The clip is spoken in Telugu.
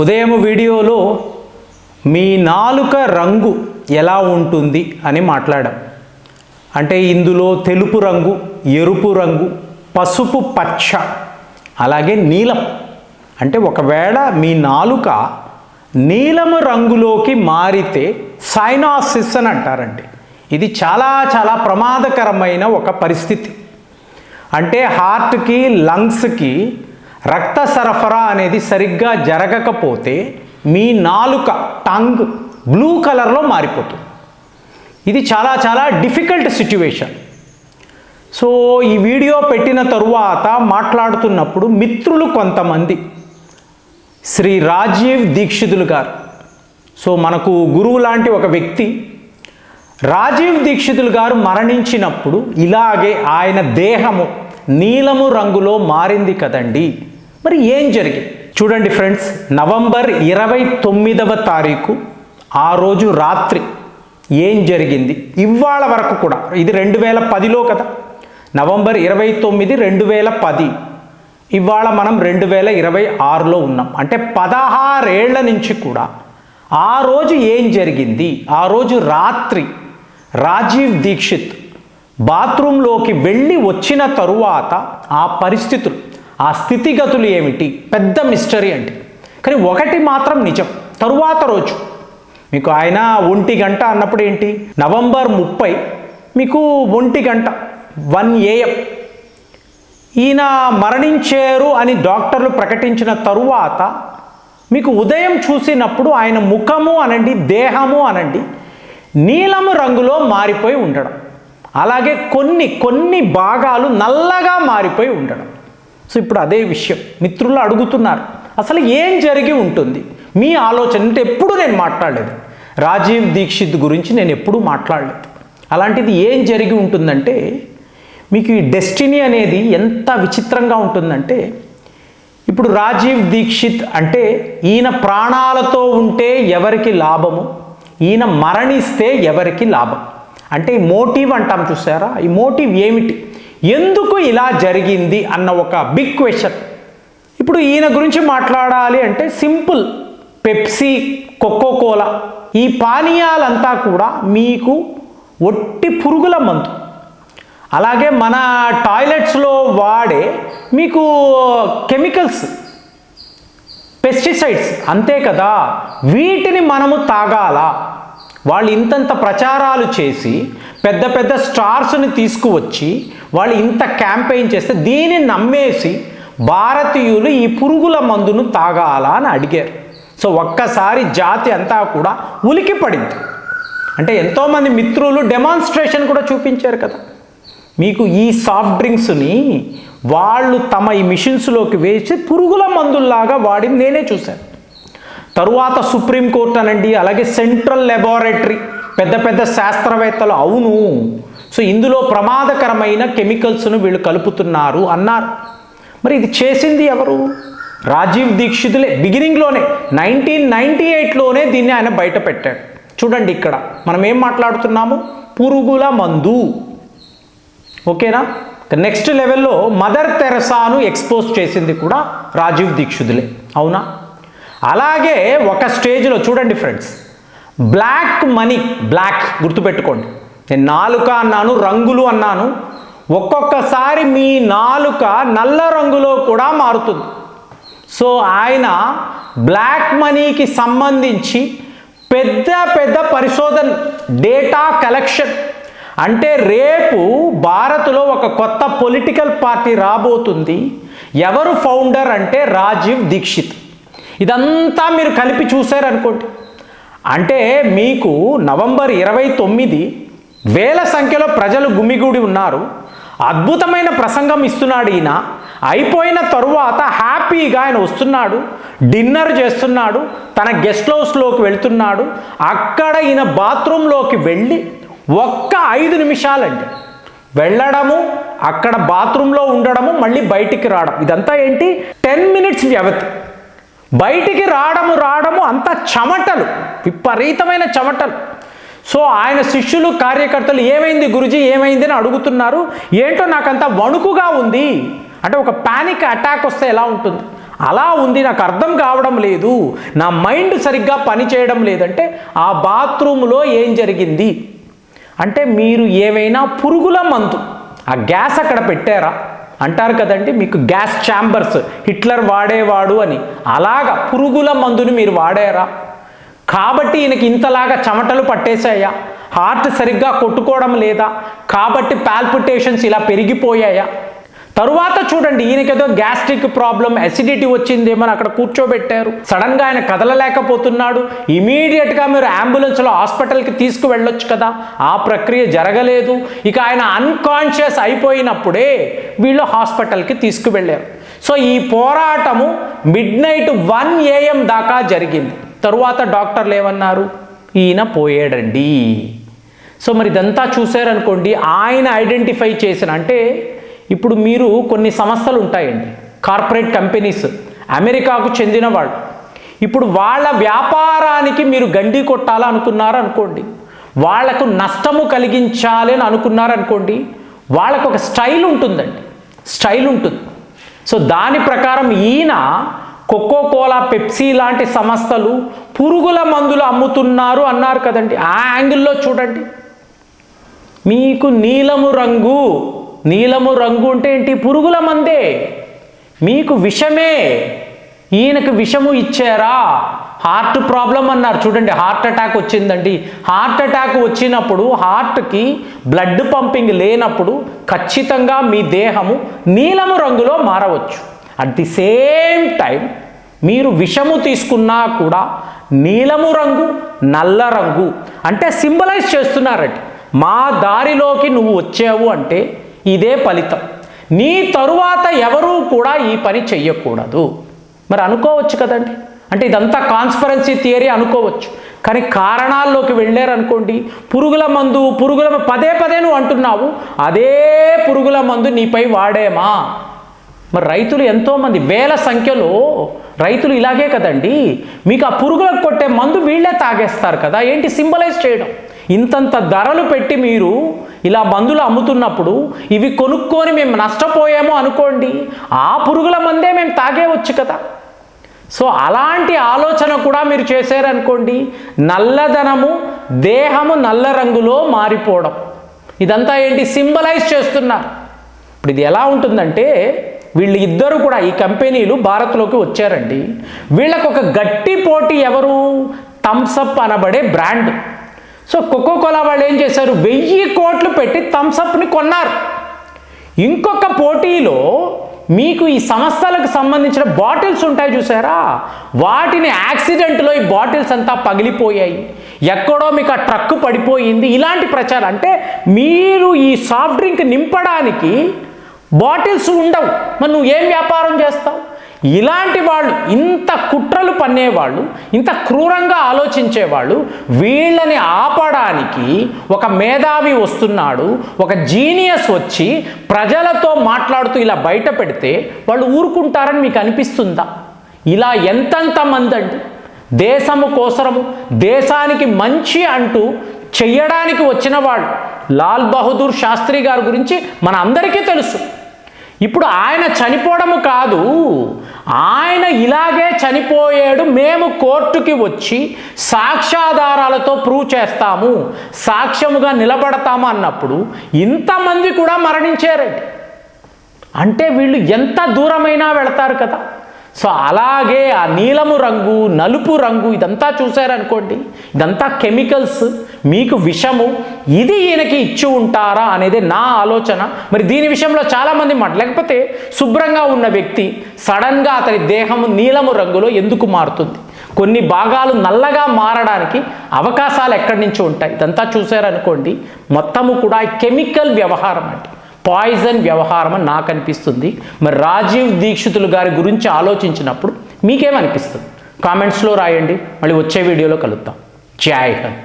ఉదయం వీడియోలో మీ నాలుక రంగు ఎలా ఉంటుంది అని మాట్లాడాం. అంటే ఇందులో తెలుపు రంగు, ఎరుపు రంగు, పసుపు పచ్చ, అలాగే నీలం. అంటే ఒకవేళ మీ నాలుక నీలము రంగులోకి మారితే సైనోసిస్ అని అంటారండి. ఇది చాలా ప్రమాదకరమైన ఒక పరిస్థితి. అంటే హార్ట్కి, లంగ్స్కి రక్త సరఫరా అనేది సరిగ్గా జరగకపోతే మీ నాలుక, టంగ్ బ్లూ కలర్లో మారిపోతుంది. ఇది చాలా డిఫికల్ట్ సిచ్యువేషన్. సో ఈ వీడియో పెట్టిన తరువాత మాట్లాడుతున్నప్పుడు మిత్రులు కొంతమంది, శ్రీ రాజీవ్ దీక్షితులు గారు, సో మనకు గురువు లాంటి ఒక వ్యక్తి, రాజీవ్ దీక్షితులు గారు మరణించినప్పుడు ఇలాగే ఆయన దేహము నీలము రంగులో మారింది కదండి, మరి ఏం జరిగింది చూడండి ఫ్రెండ్స్. నవంబర్ 29వ తారీఖు ఆ రోజు రాత్రి ఏం జరిగింది, ఇవాళ వరకు కూడా, ఇది 2010లో కదా, నవంబర్ 29, 2010, ఇవాళ మనం 2026లో ఉన్నాం. అంటే 16 ఏళ్ల నుంచి కూడా ఆ రోజు ఏం జరిగింది, ఆ రోజు రాత్రి రాజీవ్ దీక్షిత్ బాత్రూంలోకి వెళ్ళి వచ్చిన తరువాత ఆ పరిస్థితులు, ఆ స్థితిగతులు ఏమిటి, పెద్ద మిస్టరీ అంటే. కానీ ఒకటి మాత్రం నిజం, తరువాత రోజు మీకు ఆయన 1 గంట అన్నప్పుడు ఏంటి, నవంబర్ 30 మీకు 1 గంట 1 AM ఈయన మరణించారు అని డాక్టర్లు ప్రకటించిన తరువాత మీకు ఉదయం చూసినప్పుడు ఆయన ముఖము అనండి, దేహము అనండి, నీలము రంగులో మారిపోయి ఉండడం, అలాగే కొన్ని భాగాలు నల్లగా మారిపోయి ఉండడం. సో ఇప్పుడు అదే విషయం మిత్రులు అడుగుతున్నారు, అసలు ఏం జరిగి ఉంటుంది, మీ ఆలోచన. అంటే ఎప్పుడు నేను మాట్లాడలేదు రాజీవ్ దీక్షిత్ గురించి, నేను ఎప్పుడూ మాట్లాడలేదు. అలాంటిది ఏం జరిగి ఉంటుందంటే, మీకు ఈ డెస్టినీ అనేది ఎంత విచిత్రంగా ఉంటుందంటే, ఇప్పుడు రాజీవ్ దీక్షిత్ అంటే ఈయన ప్రాణాలతో ఉంటే ఎవరికి లాభము, ఈయన మరణిస్తే ఎవరికి లాభం. అంటే ఈ మోటివ్ అంటాం చూసారా, ఈ మోటివ్ ఏమిటి, ఎందుకు ఇలా జరిగింది అన్న ఒక బిగ్ క్వశ్చన్. ఇప్పుడు ఈయన గురించి మాట్లాడాలి అంటే సింపుల్, పెప్సీ, కోకోకోలా, ఈ పానీయాలంతా కూడా మీకు ఒట్టి పురుగుల మందు. అలాగే మన టాయిలెట్స్లో వాడే మీకు కెమికల్స్, పెస్టిసైడ్స్, అంతే కదా, వీటిని మనము తాగాలా. వాళ్ళు ఇంతంత ప్రచారాలు చేసి పెద్ద స్టార్స్ని తీసుకువచ్చి వాళ్ళు ఇంత క్యాంపెయిన్ చేస్తే దీన్ని నమ్మేసి భారతీయులు ఈ పురుగుల మందును తాగాలా అని అడిగారు. సో ఒక్కసారి జాతి అంతా కూడా ఉలికి పడింది. అంటే ఎంతోమంది మిత్రులు డెమాన్స్ట్రేషన్ కూడా చూపించారు కదా. మీకు ఈ సాఫ్ట్ డ్రింక్స్ని వాళ్ళు తమ ఈ మిషన్స్లోకి వేసి పురుగుల మందుల్లాగా వాడింది నేనే చూశాను. తరువాత సుప్రీంకోర్టు అనండి, అలాగే సెంట్రల్ లెబారెటరీ, పెద్ద శాస్త్రవేత్తలు అవును, సో ఇందులో ప్రమాదకరమైన కెమికల్స్ను వీళ్ళు కలుపుతున్నారు అన్నారు. మరి ఇది చేసింది ఎవరు, రాజీవ్ దీక్షితులే. బిగినింగ్లోనే 1998లోనే దీన్ని ఆయన బయట పెట్టాడు. చూడండి ఇక్కడ మనం ఏం మాట్లాడుతున్నాము, పురుగుల మందు. ఓకేనా. నెక్స్ట్ లెవెల్లో మదర్ తెరెసాను ఎక్స్పోజ్ చేసింది కూడా రాజీవ్ దీక్షితులే, అవునా. అలాగే ఒక స్టేజ్లో చూడండి ఫ్రెండ్స్, బ్లాక్ మనీ, బ్లాక్ గుర్తుపెట్టుకోండి, నేను నాలుక అన్నాను, రంగులు అన్నాను, ఒక్కొక్కసారి మీ నాలుక నల్ల రంగులో కూడా మారుతుంది. సో ఆయన బ్లాక్ మనీకి సంబంధించి పెద్ద పరిశోధన, డేటా కలెక్షన్. అంటే రేపు భారత్లో ఒక కొత్త పొలిటికల్ పార్టీ రాబోతుంది. ఎవరు ఫౌండర్ అంటే రాజీవ్ దీక్షిత్. ఇదంతా మీరు కలిపి చూశారనుకోండి, అంటే మీకు నవంబర్ 29 వేల సంఖ్యలో ప్రజలు గుమిగూడి ఉన్నారు. అద్భుతమైన ప్రసంగం ఇస్తున్నాడు ఈయన. అయిపోయిన తరువాత హ్యాపీగా ఆయన వస్తున్నాడు, డిన్నర్ చేస్తున్నాడు, తన గెస్ట్ హౌస్లోకి వెళ్తున్నాడు. అక్కడ ఈయన బాత్రూంలోకి వెళ్ళి ఒక్క 5 నిమిషాలండి వెళ్ళడము, అక్కడ బాత్రూంలో ఉండడము, మళ్ళీ బయటికి రావడం, ఇదంతా ఏంటి 10 మినిట్స్ వ్యవధి. బయటికి రావడము అంతా చెమటలు, విపరీతమైన చెమటలు. సో ఆయన శిష్యులు, కార్యకర్తలు ఏమైంది గురుజీ, ఏమైంది అని అడుగుతున్నారు. ఏంటో నాకంతా వణుకుగా ఉంది, అంటే ఒక పానిక్ అటాక్ వస్తే ఎలా ఉంటుంది అలా ఉంది, నాకు అర్థం కావడం లేదు, నా మైండ్ సరిగ్గా పనిచేయడం లేదంటే ఆ బాత్రూంలో ఏం జరిగింది అంటే మీరు ఏవైనా పురుగుల మందు ఆ గ్యాస్ అక్కడ పెట్టారా అంటారు కదండి, మీకు గ్యాస్ ఛాంబర్స్ హిట్లర్ వాడేవాడు అని, అలాగా పురుగుల మందుని మీరు వాడారా కాబట్టి ఈయనకి ఇంతలాగా చెమటలు పట్టేశాయా, హార్ట్ సరిగ్గా కొట్టుకోవడం లేదా కాబట్టి పాల్పిటేషన్స్ ఇలా పెరిగిపోయాయా. తరువాత చూడండి ఈయనకేదో గ్యాస్ట్రిక్ ప్రాబ్లం అసిడిటీ వచ్చిందేమని అక్కడ కూర్చోబెట్టారు, సడన్గా ఆయన కదలలేకపోతున్నాడు, ఇమీడియట్గా మీరు అంబులెన్స్లో హాస్పిటల్కి తీసుకువెళ్ళొచ్చు కదా, ఆ ప్రక్రియ జరగలేదు. ఇక ఆయన అన్కాన్షియస్ అయిపోయినప్పుడే వీళ్ళు హాస్పిటల్కి తీసుకువెళ్ళారు. సో ఈ పోరాటము మిడ్నైట్ 1 AM దాకా జరిగింది. తరువాత డాక్టర్లు ఏమన్నారు, ఈయన పోయాడండి. సో మరి ఇదంతా చూశారనుకోండి, ఆయన ఐడెంటిఫై చేసిన అంటే ఇప్పుడు మీరు కొన్ని సంస్థలు ఉంటాయండి, కార్పొరేట్ కంపెనీస్, అమెరికాకు చెందిన వాళ్ళు, ఇప్పుడు వాళ్ళ వ్యాపారానికి మీరు గండి కొట్టాలనుకున్నారు అనుకోండి, వాళ్లకు నష్టము కలిగించాలి అని అనుకున్నారు అనుకోండి, వాళ్ళకు ఒక స్టైల్ ఉంటుందండి, స్టైల్ ఉంటుంది. సో దాని ప్రకారం ఈయన కోకోకోలా, పెప్సీ లాంటి సంస్థలు పురుగుల మందులు అమ్ముతున్నారు అన్నారు కదండి, ఆ యాంగిల్లో చూడండి. మీకు నీలము రంగు, నీలము రంగు అంటే ఏంటి, పురుగుల మందే, మీకు విషమే, ఈయనకు విషము ఇచ్చారా. హార్ట్ ప్రాబ్లం అన్నారు చూడండి, హార్ట్ అటాక్ వచ్చిందండి, హార్ట్ అటాక్ వచ్చినప్పుడు హార్ట్కి బ్లడ్ పంపింగ్ లేనప్పుడు ఖచ్చితంగా మీ దేహము నీలము రంగులో మారవచ్చు. అట్ ది సేమ్ టైం మీరు విషము తీసుకున్నా కూడా నీలము రంగు, నల్ల రంగు అంటే సింబలైజ్ చేస్తున్నారండి, మా దారిలోకి నువ్వు వచ్చావు అంటే ఇదే ఫలితం, నీ తరువాత ఎవరూ కూడా ఈ పని చెయ్యకూడదు. మరి అనుకోవచ్చు కదండి, అంటే ఇదంతా కాన్స్పరెన్సీ థియరీ అనుకోవచ్చు, కానీ కారణాల్లోకి వెళ్ళారనుకోండి, పురుగుల మందు పదే పదే నువ్వు అంటున్నావు, అదే పురుగుల మందు నీపై వాడేమా. మరి రైతులు ఎంతోమంది వేల సంఖ్యలో రైతులు ఇలాగే కదండి, మీకు ఆ పురుగులకు కొట్టే మందు వీళ్ళే తాగేస్తారు కదా, ఏంటి సింబలైజ్ చేయడం. ఇంతంత ధరలు పెట్టి మీరు ఇలా మందులు అమ్ముతున్నప్పుడు ఇవి కొనుక్కొని మేము నష్టపోయామో అనుకోండి, ఆ పురుగుల మందే మేము తాగేవచ్చు కదా. సో అలాంటి ఆలోచన కూడా మీరు చేశారనుకోండి, నల్లదనము, దేహము నల్ల రంగులో మారిపోవడం, ఇదంతా ఏంటి, సింబలైజ్ చేస్తున్నారు. ఇప్పుడు ఇది ఎలా ఉంటుందంటే, వీళ్ళు ఇద్దరు కూడా ఈ కంపెనీలు భారత్లోకి వచ్చారండి, వీళ్ళకు ఒక గట్టి పోటీ ఎవరు, థమ్సప్ అనబడే బ్రాండ్. సో కోకోకోలా వాళ్ళు ఏం చేశారు, 1000 కోట్లు పెట్టి థమ్సప్ని కొన్నారు. ఇంకొక పోటీలో మీకు ఈ సంస్థలకు సంబంధించిన బాటిల్స్ ఉంటాయి చూసారా, వాటిని యాక్సిడెంట్లో ఈ బాటిల్స్ అంతా పగిలిపోయాయి, ఎక్కడో మీకు ఆ ట్రక్ పడిపోయింది, ఇలాంటి ప్రచారం. అంటే మీరు ఈ సాఫ్ట్ డ్రింక్ నింపడానికి బాటిల్స్ ఉండవు, మరి నువ్వు ఏం వ్యాపారం చేస్తావు. ఇలాంటి వాళ్ళు, ఇంత కుట్రలు పన్నేవాళ్ళు, ఇంత క్రూరంగా ఆలోచించేవాళ్ళు, వీళ్ళని ఆపడానికి ఒక మేధావి వస్తున్నాడు, ఒక జీనియస్ వచ్చి ప్రజలతో మాట్లాడుతూ ఇలా బయట పెడితే వాళ్ళు ఊరుకుంటారని మీకు అనిపిస్తుందా. ఇలా ఎంతెంతమంది అండి దేశము కోసరము, దేశానికి మంచి అంటూ చెయ్యడానికి వచ్చిన వాళ్ళు. లాల్ బహదూర్ శాస్త్రి గారి గురించి మన అందరికీ తెలుసు. ఇప్పుడు ఆయన చనిపోవడము కాదు, ఆయన ఇలాగే చనిపోయాడు, మేము కోర్టుకి వచ్చి సాక్ష్యాధారాలతో ప్రూవ్ చేస్తాము, సాక్ష్యముగా నిలబడతాము అన్నప్పుడు ఇంతమంది కూడా మరణించారండి. అంటే వీళ్ళు ఎంత దూరమైనా వెళతారు కదా. సో అలాగే ఆ నీలము రంగు, నలుపు రంగు ఇదంతా చూశారనుకోండి, ఇదంతా కెమికల్స్, మీకు విషము, ఇది ఈయనకి ఇచ్చి ఉంటారా అనేది నా ఆలోచన. మరి దీని విషయంలో చాలామంది లేకపోతే శుభ్రంగా ఉన్న వ్యక్తి సడన్గా అతని దేహము నీలము రంగులో ఎందుకు మారుతుంది, కొన్ని భాగాలు నల్లగా మారడానికి అవకాశాలు ఎక్కడి నుంచి ఉంటాయి. ఇదంతా చూశారనుకోండి, మొత్తము కూడా కెమికల్ వ్యవహారం అంటే పాయిజన్ వ్యవహారం అని నాకు అనిపిస్తుంది. మరి రాజీవ్ దీక్షితులు గారి గురించి ఆలోచించినప్పుడు మీకేమనిపిస్తుంది కామెంట్స్లో రాయండి. మళ్ళీ వచ్చే వీడియోలో కలుద్దాం. జై హింద్.